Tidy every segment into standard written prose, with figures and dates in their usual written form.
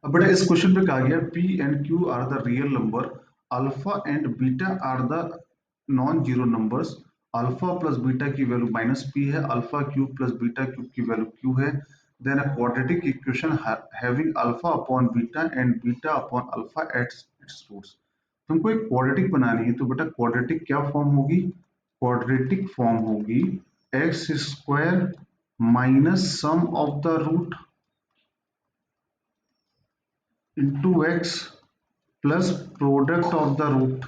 अब बेटा इस क्वेश्चन पे कहा गया P and Q are the real number, alpha and beta are the non zero numbers, alpha plus beta की वैल्यू माइनस पी है, alpha cube plus beta cube की वैल्यू क्यू है, then a quadratic equation having alpha upon beta and beta upon alpha at its roots. तुमको एक quadratic बनानी है, तो बेटा क्वाड्रेटिक क्या फॉर्म होगी? क्वाड्रेटिक फॉर्म होगी x square minus sum of the root into x plus product of the root.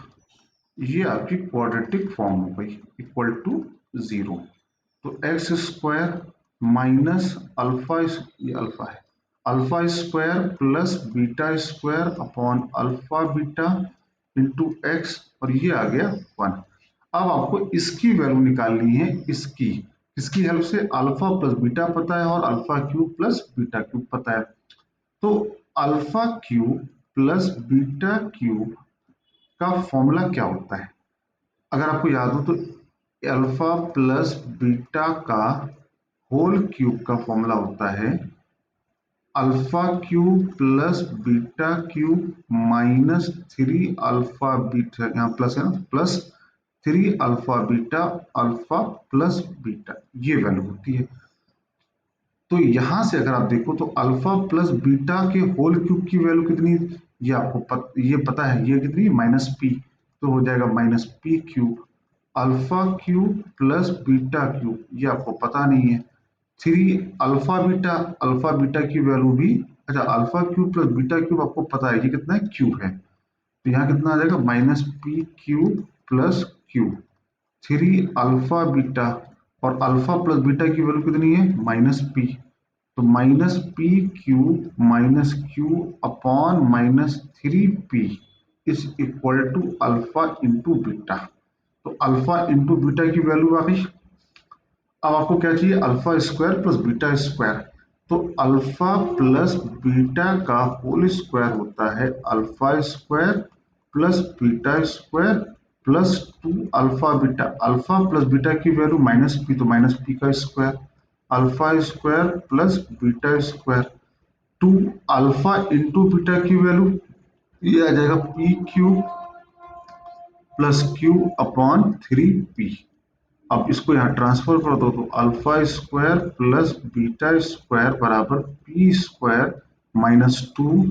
ये आपकी क्वाड्रेटिक फॉर्म हो गई इक्वल टू 0। तो एक्स स्क्वायर माइनस अल्फा, ये अल्फा है, alpha square plus beta square upon alpha beta into x, और ये आ गया 1। अब आपको इसकी वैल्यू निकालनी है, इसकी हेल्प से अल्फा प्लस बीटा पता है और alpha cube plus beta cube पता है। तो alpha cube plus beta cube का फॉर्मूला क्या होता है? अगर आपको याद हो तो अल्फा प्लस बीटा का होल क्यूब का फॉर्मूला होता है alpha cube plus beta cube minus 3 alpha beta, यहाँ प्लस है ना, plus 3 alpha beta alpha plus beta, ये वैल्यू होती है। तो यहां से अगर आप देखो तो अल्फा प्लस बीटा के होल क्यूब की वैल्यू कितनी, ये आपको ये पता है, ये कितनी, माइनस पी, तो हो जाएगा minus P cube. Alpha cube plus beta cube, ये आपको पता नहीं है। 3 अल्फा बीटा की वैल्यू भी, अच्छा alpha cube plus beta cube आपको पता है, ये कितना है, क्यूब है, तो यहाँ कितना आ जाएगा, minus P cube plus cube. 3 alpha beta और अल्फा प्लस बीटा की वैल्यू कितनी है, माइनस पी, तो minus P cube minus Q upon minus 3p is equal to alpha into beta. तो अल्फा इंटू बीटा की वैल्यू आ गई। अब आपको क्या चाहिए, alpha square plus beta square. तो अल्फा प्लस बीटा का होल स्क्वायर होता है alpha square plus beta square plus 2 alpha beta. Alpha plus beta की वैल्यू माइनस पी, तो माइनस पी का square, alpha square plus beta square. 2 alpha into beta की value, ये आ जाएगा P Q plus Q upon 3p। अब इसको यहाँ ट्रांसफर कर दो, तो alpha square plus beta square बराबर P square minus 2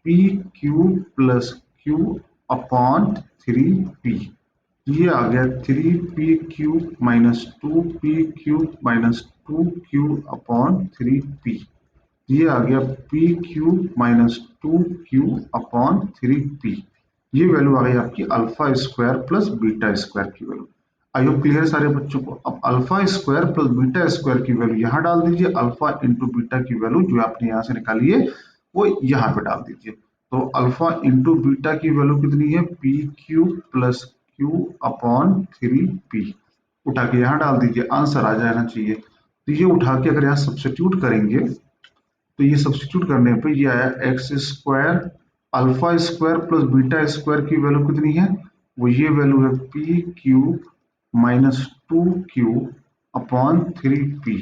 P Q plus Q upon 3p। ये आ गया 3p cube minus 2p cube minus 2q upon 3p। ये आ गया p cube minus 2q upon 3p। ये वैल्यू आ गई आपकी alpha square plus beta square की वैल्यू। आई होप क्लियर है सारे बच्चों को। अब alpha square plus beta square की वैल्यू यहाँ डाल दीजिए, अल्फा इंटू बीटा की वैल्यू जो आपने यहाँ से निकाली है वो यहाँ पे डाल दीजिए। तो अल्फा इंटू बीटा की वैल्यू कितनी है, P Q plus Q upon 3p। उठा के यहाँ डाल दीजिए, आंसर आ जाना चाहिए। तो ये उठा के अगर यहाँ सब्स्टिट्यूट करेंगे, तो ये सब्स्टिट्यूट करने पे ये आया x square alpha square plus beta square की वैल्यू कितनी है, वो ये वैल्यू है P cube minus 2q upon 3p।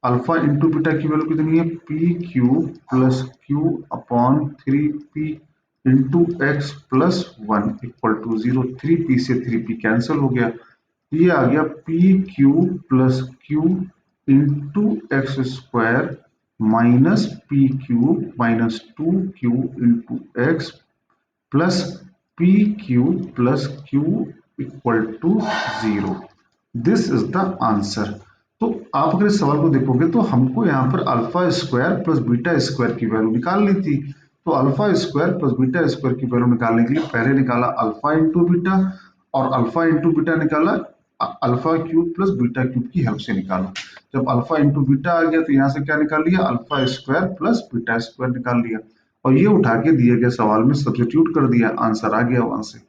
Alpha into beta की वैल्यू कितनी है, P cube plus Q upon 3p into x plus 1 equal to 0। 3p से 3p कैंसिल हो गया, ये आ गया P cube plus Q into x square minus P cube minus 2q into x plus P cube plus Q equal to 0। This is the answer. तो आप अगर इस सवाल को देखोगे तो हमको यहाँ पर alpha square plus beta square की वैल्यू निकालनी थी। तो alpha square plus beta square की वैल्यू निकालने के लिए पहले निकाला अल्फा इंटू बीटा, और अल्फा इंटू बीटा निकाला alpha cube plus beta cube की हेल्प से निकाला। जब अल्फा इंटू बीटा आ गया तो यहाँ से क्या निकाल लिया, alpha square plus beta square निकाल लिया, और ये उठा के दिए गए सवाल में सब्स्टिट्यूट कर दिया, आंसर आ गया वहां से।